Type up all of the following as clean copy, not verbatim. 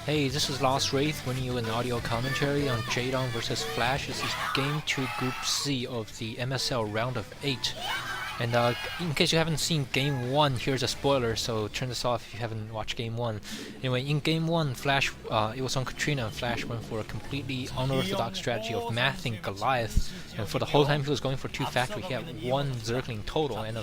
Hey, this is Lost Wraith bringing you an audio commentary on Jaedong versus Flash. This is Game 2 Group C of the MSL Round of 8. And in case you haven't seen Game 1, here's a spoiler, so turn this off if you haven't watched Game 1. Anyway, in Game 1, Flash, it was on Katrina, and Flash went for a completely unorthodox strategy of mathing Goliath. And for the whole time he was going for 2 factory, he had 1 Zergling total. And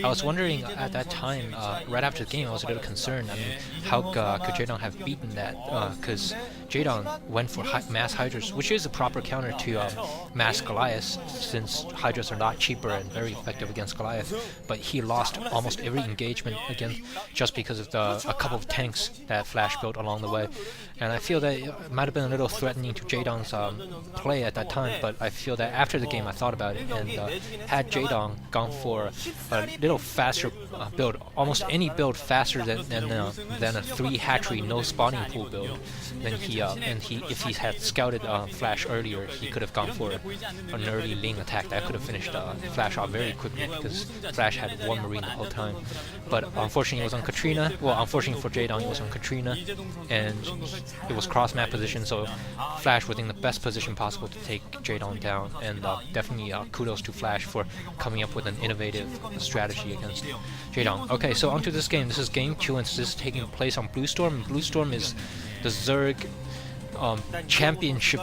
I was wondering at that time, right after the game, I was a little concerned. I mean, how could Jaedong have beaten that? Because Jaedong went for mass Hydras, which is a proper counter to mass Goliaths, since Hydras are not cheaper and very effective against Goliath, but he lost almost every engagement against just because of a couple of tanks that Flash built along the way. And I feel that it might have been a little threatening to Jaedong's play at that time, but I feel that after the game I thought about it, and had Jaedong gone for a little faster build, almost any build faster than a 3 hatchery no spawning pool build, then if he had scouted Flash earlier, he could have gone for an early Ling attack that could have finished Flash off very quickly, because Flash had 1 Marine the whole time. But unfortunately it was on Katrina. Well, unfortunately for Jaedong, it was on Katrina, and it was cross map position, so Flash was in the best position possible to take Jaedong down. And definitely kudos to Flash for coming up with an innovative strategy against Jaedong. Okay, so onto this game. This is Game 2, and this is taking place on Blue Storm. Blue Storm is the Zerg championship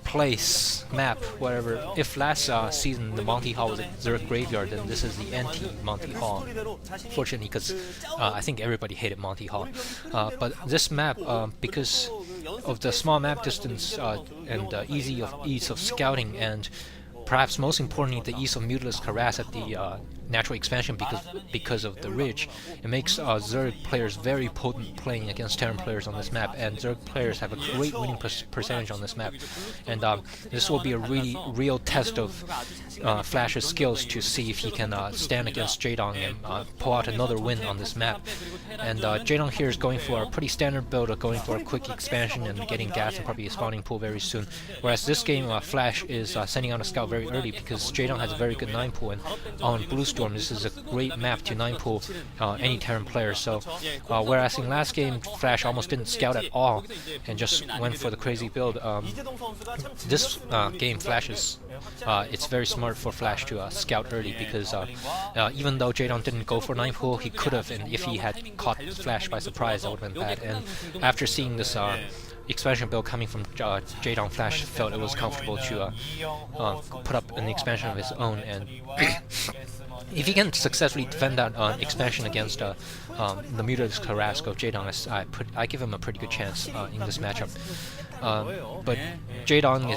place map, whatever. If last season the Monty Hall was a Zerg graveyard, then this is the anti-Monty Hall. Fortunately, because I think everybody hated Monty Hall. But this map, because of the small map distance and ease of scouting, and perhaps most importantly the ease of mutilous harass at the natural expansion because of the ridge, it makes Zerg players very potent playing against Terran players on this map, and Zerg players have a great winning percentage on this map. And this will be a really real test of Flash's skills to see if he can stand against Jaedong and pull out another win on this map. And Jaedong here is going for a pretty standard build, going for a quick expansion and getting gas and probably a spawning pool very soon. Whereas this game, Flash is sending out a scout very early, because Jaedong has a very good 9 pool, and on Blue Storm this is a great map to 9 pool any Terran player. So whereas in last game Flash almost didn't scout at all and just went for the crazy build, this game Flash is it's very smart for Flash to scout early, because even though Jaedong didn't go for 9 pool, he could have, and if he had caught Flash by surprise, that would have been bad. And after seeing this expansion build coming from Jaedong, Flash felt it was comfortable to put up an expansion of his own. And if he can successfully defend that expansion against the mutilous harass of Jaedong, I give him a pretty good chance in this matchup. But Jaedong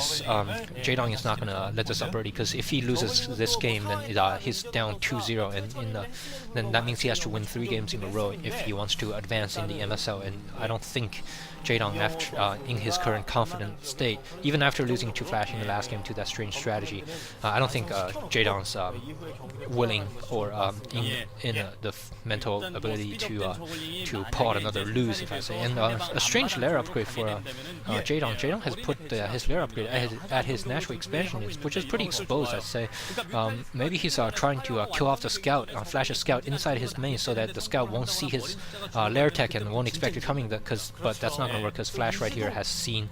is not gonna let this up early, because if he loses this game, then he's down 2-0, and then that means he has to win 3 games in a row if he wants to advance in the MSL. And I don't think Jaedong, after in his current confident state, even after losing to Flash in the last game to that strange strategy, I don't think Jaedong's willing or in the mental ability to pull out another lose, if I say. And a strange lair upgrade for Jaedong. Jaedong has put his lair upgrade at his natural expansion, which is pretty exposed, I'd say. Maybe he's trying to kill off the scout, Flash's scout inside his main, so that the scout won't see his lair tech and won't expect it coming. But that's not going to work, because Flash right here has seen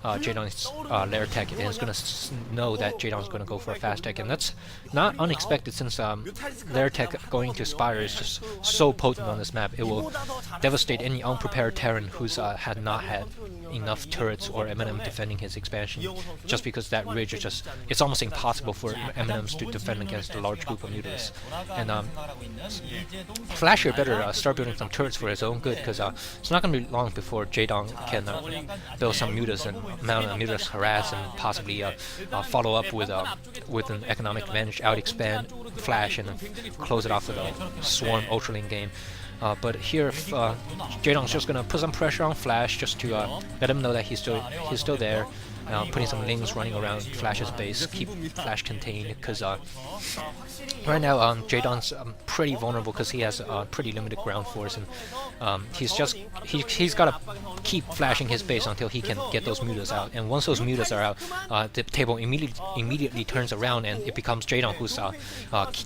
Jaedong's lair tech, and is going to know that Jaedong's going to go for a fast tech, and that's not unexpected, since lair tech going to Spire is just so potent on this map. It will devastate any unprepared Terran who's had not had enough turrets or M&M defending his expansion, just because that ridge is just, it's almost impossible for M&Ms to defend against a large group of mutants. And Flash here better start building some turrets for his own good, because it's not going to be long before Jaedong can build some mutas and mount a mutas harass, and possibly follow up with an economic advantage, out expand Flash, and close it off with a swarm ultra lane game. But here, Jaedong's just gonna put some pressure on Flash, just to let him know that he's still there. Putting some lings running around Flash's base, keep Flash contained, because right now Jaedong's pretty vulnerable, because he has pretty limited ground force, and he's got to keep flashing his base until he can get those mutas out. And once those mutas are out, the table immediately turns around, and it becomes Jaedong who's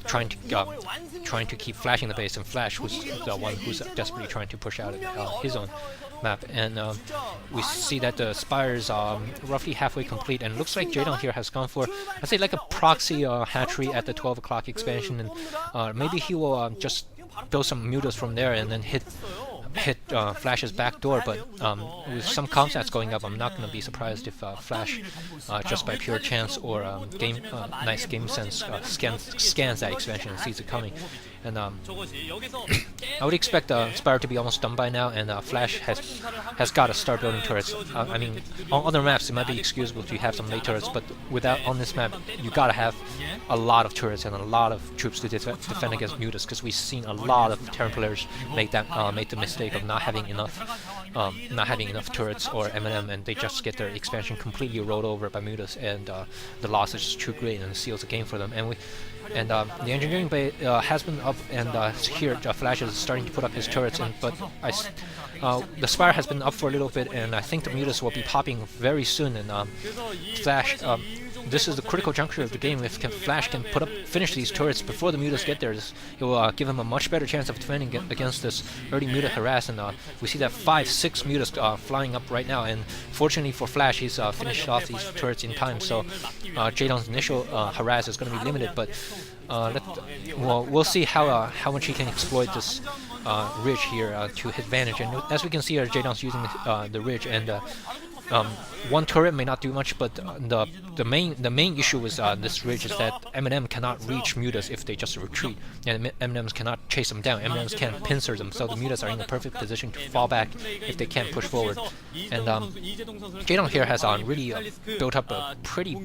trying to keep flashing the base, and Flash who's the one who's desperately trying to push out his own map, and we see that the Spire is roughly halfway complete, and looks like Jaedong here has gone for, I'd say, like a proxy hatchery at the 12 o'clock expansion, and maybe he will just build some mutas from there and then hit Flash's back door, but with some comp stats going up, I'm not going to be surprised if Flash, just by pure chance or nice game sense, scans that expansion and sees it coming. And I would expect Spire to be almost done by now, and Flash has got to start building turrets. I mean, on other maps it might be excusable to have some late turrets, but on this map you got to have a lot of turrets and a lot of troops to defend against mutas, because we've seen a lot of Terran players make the mistake of not having enough turrets or M&M, and they just get their expansion completely rolled over by mutas, and the loss is just too great and it seals the game for them. And the engineering bay has been up, and here Flash is starting to put up his turrets, but the Spire has been up for a little bit, and I think the mutas will be popping very soon. And Flash, this is the critical juncture of the game. If Flash can finish these turrets before the mutas get there, it will give him a much better chance of defending against this early muta harass. And we see that 5-6 mutas flying up right now, and fortunately for Flash, he's finished off these turrets in time, so Jaedong's initial harass is going to be limited, but we'll see how much he can exploit this ridge here to his advantage. And as we can see, Jaedong's using the ridge, and one turret may not do much, but the main issue with this ridge is that M&M cannot reach mutas if they just retreat, and M&Ms cannot chase them down. M&Ms can't pincer them, so the mutas are in the perfect position to fall back if they can't push forward. And Jaedong here has really built up a pretty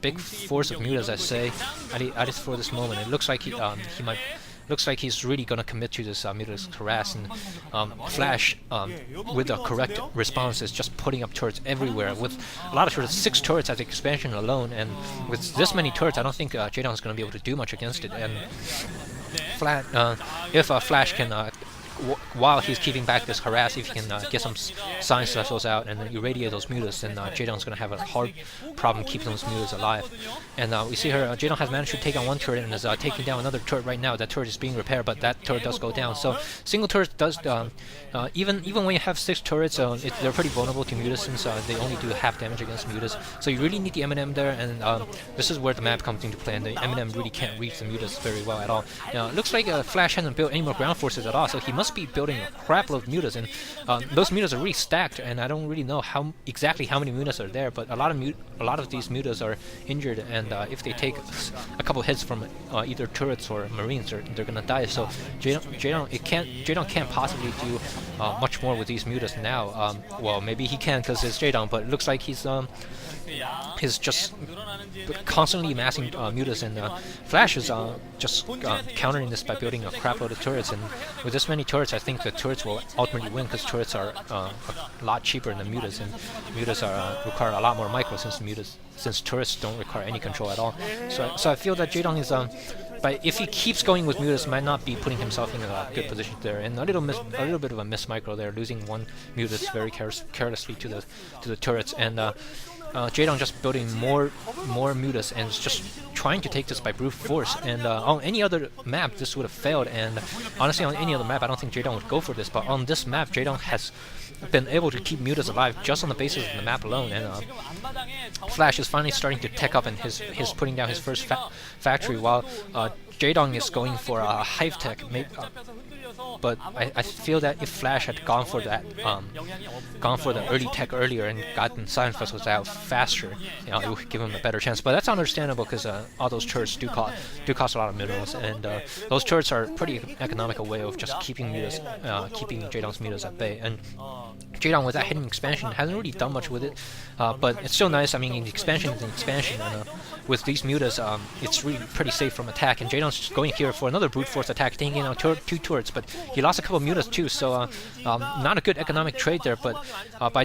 big force of mutas, I say, at least for this moment. It looks like looks like he's really going to commit to this mutas harass, and Flash, with the correct response, is just putting up turrets everywhere. With a lot of turrets, 6 turrets at the expansion alone, and with this many turrets, I don't think Jaedong is going to be able to do much against it. And if Flash can, while he's keeping back this harass, if he can get some science vessels out and then irradiate those mutas, then Jaedong's going to have a hard problem keeping those mutas alive. And we see here, Jaedong has managed to take on one turret and is taking down another turret right now. That turret is being repaired, but that turret does go down. So single turret does, even when you have 6 turrets, they're pretty vulnerable to mutas, since they only do half damage against mutas. So you really need the M&M there, and this is where the map comes into play, and the M&M really can't reach the mutas very well at all. It looks like Flash hasn't built any more ground forces at all, so he must be building a crap load of mutas, and those mutas are really stacked, and I don't really know exactly how many mutas are there, but a lot of these mutas are injured, and if they take a couple hits from either turrets or marines, they're gonna die. So Jaedong can't possibly do much more with these mutas now. Well, maybe he can because it's Jaedong, but it looks like he's just constantly amassing mutas, and Flash is just countering this by building a crap load of turrets. And with this many turrets, I think the turrets will ultimately win, because turrets are a lot cheaper than mutas, and mutas require a lot more micro, since turrets don't require any control at all. So I feel that Jaedong is but if he keeps going with mutas, might not be putting himself in a good position there, and a little bit of a miss micro there, losing one mutas very carelessly to the turrets. And Jaedong just building more mutas and just trying to take this by brute force. And on any other map, this would have failed. And honestly, on any other map, I don't think Jaedong would go for this. But on this map, Jaedong has been able to keep mutas alive just on the basis of the map alone. And Flash is finally starting to tech up, and he's putting down his first factory, while Jaedong is going for a hive tech. But I feel that if Flash had gone for that, gone for the early tech earlier and gotten science vessels out faster, it would give him a better chance. But that's understandable, because all those turrets do cost a lot of minerals, and those turrets are a pretty economical way of just keeping keeping Jaedong's mutas at bay. And Jaedong, with that hidden expansion, hasn't really done much with it, but it's still nice. I mean, the expansion is an expansion, and with these mutas, it's really pretty safe from attack. And Jaedong's just going here for another brute force attack, taking out 2 turrets, but he lost a couple of mutas too, so not a good economic trade there. But by